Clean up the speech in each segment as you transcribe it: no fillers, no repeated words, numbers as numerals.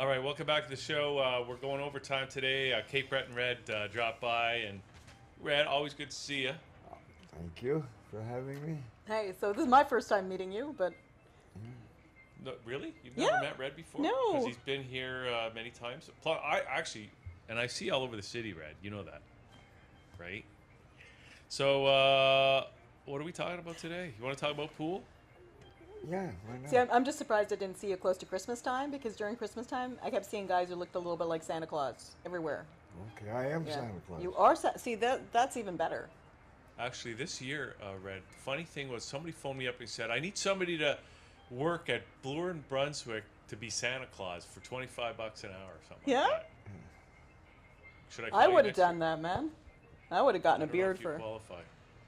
All right, welcome back to the show. We're going overtime today. Kate, Brett, and Red dropped by, and Red, always good to see you. Thank you for having me. Hey, so this is my first time meeting you, but No, really? You've never Yeah. met Red before? No. Because he's been here many times. Plus, I actually, and I see all over the city, Red. You know that, right? So, what are we talking about today? You want to talk about pool? Yeah, why not? see, I'm just surprised I didn't see you close to Christmas time, because during Christmas time, I kept seeing guys who looked a little bit like Santa Claus everywhere. Okay, I am Yeah. Santa Claus. You are, see, that's even better. Actually, this year, Red, funny thing was somebody phoned me up and said, I need somebody to work at Bloor and Brunswick to be Santa Claus for $25 an hour or something Yeah? like that. Should I call I you would have next year? done that, man. I would have gotten I a don't know beard if you for. qualify.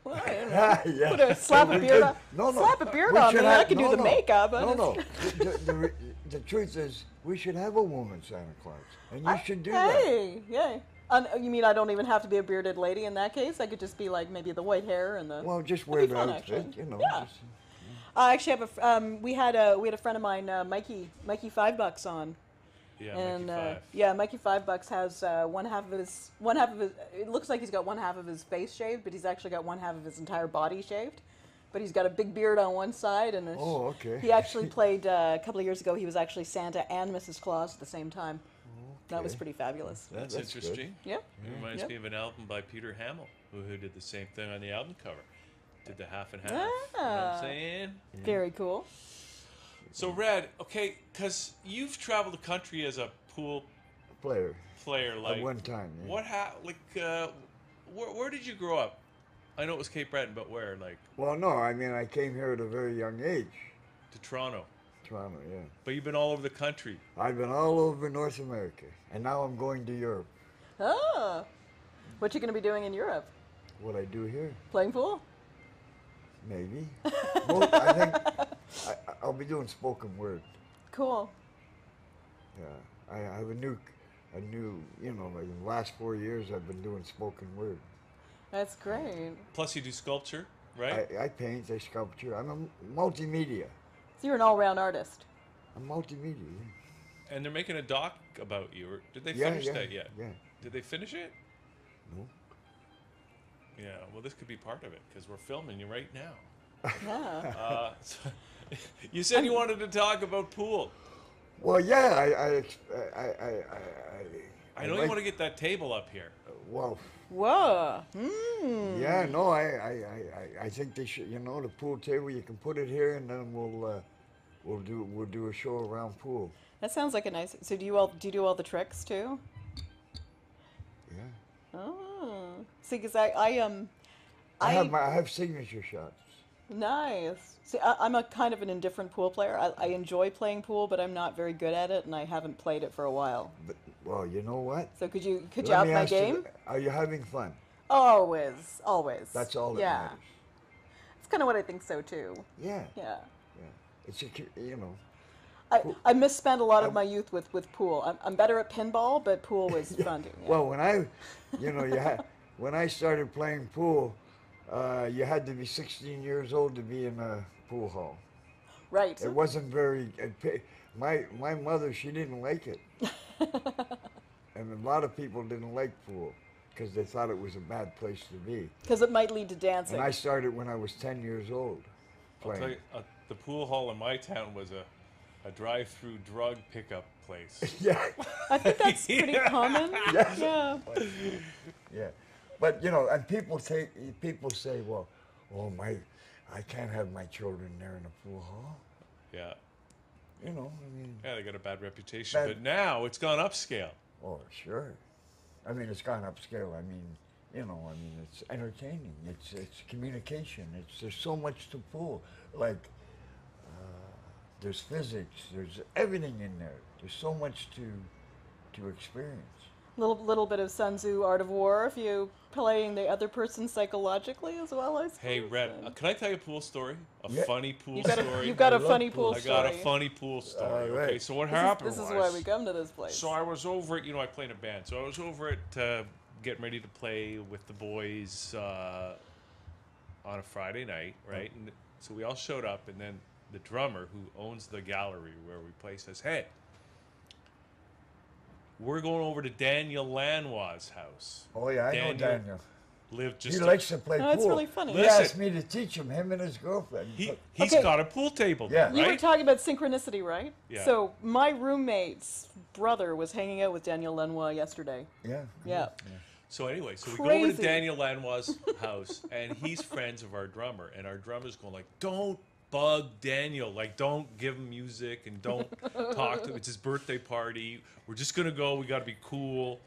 Well, I don't know. Yeah. Put a slap So a we beard could- on. no, no. Slap a beard We on should me. I have- can do no, the no. makeup. No, no. The truth is, we should have a woman Santa Claus, and you should do that. Hey, yeah. You mean I don't even have to be a bearded lady in that case? I could just be like maybe the white hair and the. Well, just That'd wear be the fun, outfit, actually. you know. Yeah. Just, I actually have we had a friend of mine, Mikey $5 on, Yeah, and Mikey 5. yeah, Mikey $5 has one half of his. It looks like he's got one half of his face shaved, but he's actually got one half of his entire body shaved. But he's got a big beard on one side, and Oh, okay. he actually played a couple of years ago. He was actually Santa and Mrs. Claus at the same time. That was Okay. pretty fabulous. That's that's good. interesting. Yeah. It reminds me of an album by Peter Hamill, who did the same thing on the album cover. Did the half and half. You know what Ah. I'm saying? Very cool. So, Red, okay, because you've traveled the country as a pool player player, like at one time. Yeah. what where did you grow up? I know it was Cape Breton, but where? Like Well, no, I mean, I came here at a very young age, to Toronto. Toronto, yeah. But you've been all over the country. I've been all over North America, and now I'm going to Europe. Oh, what you gonna be doing in Europe? What I do here, Playing pool? maybe. Well, I think I'll be doing spoken word. Cool. Yeah, I have a new, you know, like in the last 4 years, I've been doing spoken word. That's great. Plus, you do sculpture, right? I paint, I sculpture. I'm a multimedia. So you're an all-round artist. I'm multimedia. Yeah. And they're making a doc about you. Or did they Yeah, finish yeah, that yet? yeah. Did they finish it? No. Yeah. Well, this could be part of it because we're filming you right now. Yeah. So, you said you wanted to talk about pool. Well, yeah, I know you want to get that table up here. Well, Whoa. Hmm. yeah, no, I think they should. You know, the pool table. You can put it here, and then we'll do a show around pool. That sounds like a nice. So do you do all the tricks too? Yeah. Oh. See, because I I have signature shots. Nice. See, I'm a kind of an indifferent pool player. I enjoy playing pool, but I'm not very good at it, and I haven't played it for a while. But well, you know what? So could you Let up me my ask you, game? are you having fun? Always, always. That's all that yeah. matters. It's kind of what I think so too. Yeah. Yeah. Yeah. It's a, you know. I misspent a lot of my youth with pool. I'm better at pinball, but pool was fun too. Yeah. Well, when when I started playing pool, you had to be 16 years old to be in a pool hall. Right. It wasn't very. My mother, she didn't like it, and a lot of people didn't like pool because they thought it was a bad place to be. Because it might lead to dancing. And I started when I was 10 years old I'll tell playing. you, the pool hall in my town was a drive-through drug pickup place. Yeah, I think that's pretty Yeah. common. Yes. Yeah. yeah. But you know, and people say, well, oh I can't have my children there in a pool hall. Yeah. You know, I mean. Yeah, they got a bad reputation. Bad- But now it's gone upscale. Oh, sure. I mean, it's gone upscale. I mean, you know, I mean, it's entertaining. It's communication. There's so much to pool. Like, there's physics. There's everything in there. There's so much to experience. Little bit of Sun Tzu Art of War if you playing the other person psychologically as well. I suppose. Hey, Red, can I tell you a pool story? A Yeah. funny pool You've got story? you've got I a love funny pool. pool I story. got a funny pool story. All right. Okay, so what This is- happened This is was, why we come to this place. so I was over at, I play in a band. So I was over at getting ready to play with the boys on a Friday night, right? And so we all showed up, and then the drummer who owns the gallery where we play says, hey, we're going over to Daniel Lanois' house. Oh yeah, I know Daniel. Lived just He likes to play Oh, pool. that's really funny. He Listen. asked me to teach him and his girlfriend. He's Okay. got a pool table, Yeah. right? You were talking about synchronicity, right? Yeah. So my roommate's brother was hanging out with Daniel Lanois yesterday. Yeah. Yeah. So anyway, so we go over to Crazy. Daniel Lanois' house, and he's friends of our drummer, and our drummer's going like, "Don't bug Daniel, like don't give him music and don't talk to him. It's his birthday party. We're just gonna go. We got to be cool."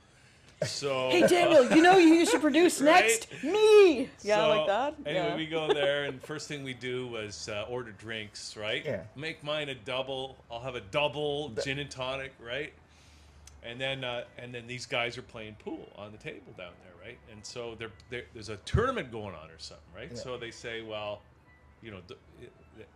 So Hey Daniel, you know who you should produce Right? next? Me. Yeah, so, like that. Anyway, Yeah. we go there, and first thing we do was order drinks, right? Yeah. Make mine a double. I'll have a double gin and tonic, right? And then these guys are playing pool on the table down there, right? And so there's a tournament going on or something, right? Yeah. So they say, well, you know,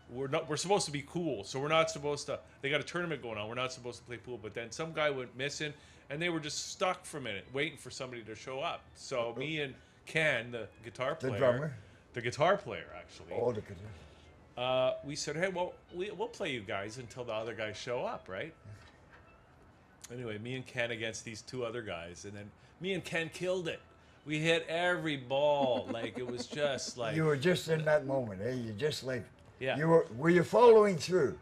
we're supposed to be cool, so we're not supposed to. They got a tournament going on. We're not supposed to play pool, but then some guy went missing. And they were just stuck for a minute, waiting for somebody to show up. So me and Ken, the guitar player, The drummer. the guitar player actually, Oh, look at this. we said, hey, well, we'll play you guys until the other guys show up, right? Anyway, me and Ken against these two other guys, and then me and Ken killed it. We hit every ball, like it was just like You were just in that moment, eh? You just like. Yeah. Were you following through?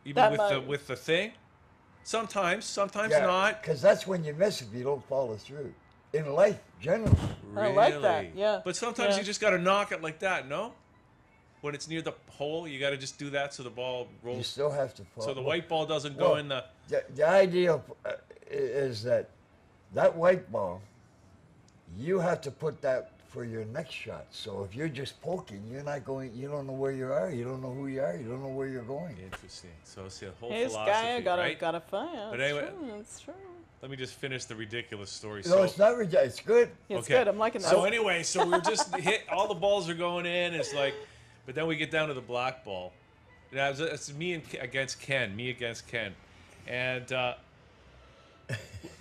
even That with might- the thing. Sometimes not. Because that's when you miss if you don't follow through. In life, generally. I like that, Really? yeah. But sometimes Yeah. you just got to knock it like that, no? When it's near the hole, you got to just do that so the ball You rolls. still have to follow. So the white ball doesn't go Well, in the. The idea is that white ball, you have to put that for your next shot. So if you're just poking, you're not going. You don't know where you are. You don't know who you are. You don't know where you're going. Interesting. So it's the whole Hey, this philosophy, guy gotta right? gotta find. But It's anyway- true, it's true. Let me just finish the ridiculous story. No, it's not ridiculous. It's good. It's Okay. good. I'm liking that. So anyway, so we're just hit. All the balls are going in. It's like, but then we get down to the black ball. Now it's me against Ken. Me against Ken, and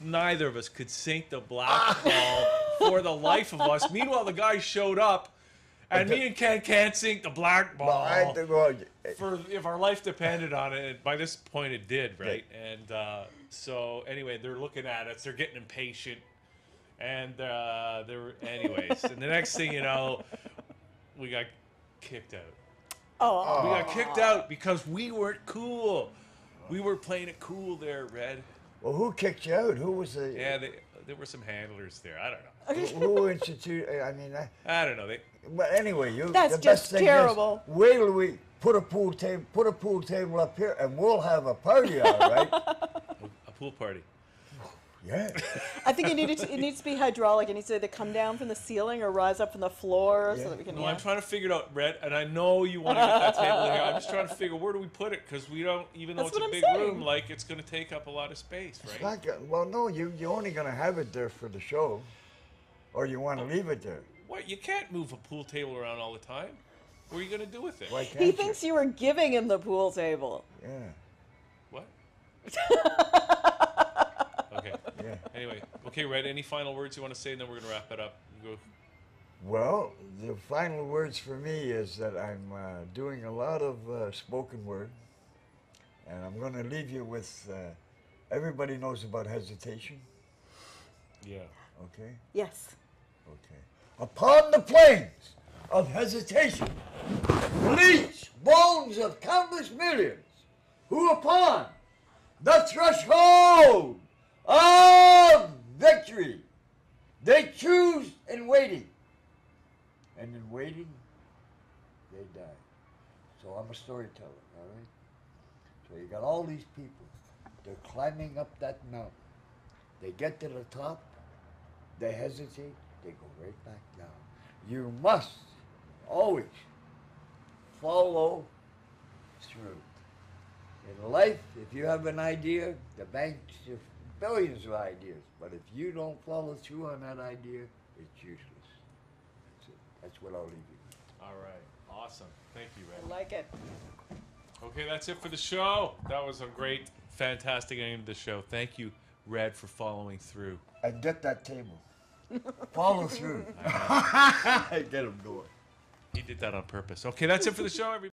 neither of us could sink the black ball for the life of us. Meanwhile, the guy showed up, and me and Ken can't sink the black ball. Well, For if our life depended on it, and by this point it did, right? And so anyway, they're looking at us. They're getting impatient, and anyways. And the next thing you know, we got kicked out. Oh, We got kicked out because we weren't cool. We were playing it cool there, Red. well, who kicked you out? Who was the? Yeah, there were some handlers there. I don't know. Who instituted? I mean, I don't know. but anyway, That's the just best thing terrible. Is, wait till we put a pool table up here, and we'll have a party, all right? A pool party. Yeah. I think it needs to be hydraulic. It needs to either come down from the ceiling or rise up from the floor Yeah. so that we can. No, yeah. I'm trying to figure it out, Red, and I know you want to get that table in here. I'm just trying to figure where do we put it because we don't, even though That's it's a what I'm big saying. room, like it's going to take up a lot of space, It's right? not well, no, you're only going to have it there for the show, or you want to leave it there. What? You can't move a pool table around all the time. What are you going to do with it? Why can't He you? thinks you were giving him the pool table. Yeah. What? Okay. Yeah. Anyway, okay, Red. Any final words you want to say, and then we're gonna wrap it up. You go. Well, the final words for me is that I'm doing a lot of spoken word, and I'm going to leave you with. Everybody knows about hesitation. Yeah. Okay. Yes. Okay. Upon the plains of hesitation, bleach bones of countless millions, who upon the threshold of victory, they choose in waiting, and in waiting, they die. So I'm a storyteller, all right? So you got all these people, they're climbing up that mountain. They get to the top, they hesitate, they go right back down. You must always follow through. In life, if you have an idea, the bank's have billions of ideas. But if you don't follow through on that idea, it's useless. That's it. That's what I'll leave you with. All right. Awesome. Thank you, I Red. like it. Okay, that's it for the show. That was a great, fantastic end of the show. Thank you, Red, for following through. And get that table. Follow through. Get them going. He did that on purpose. Okay, that's it for the show, everybody.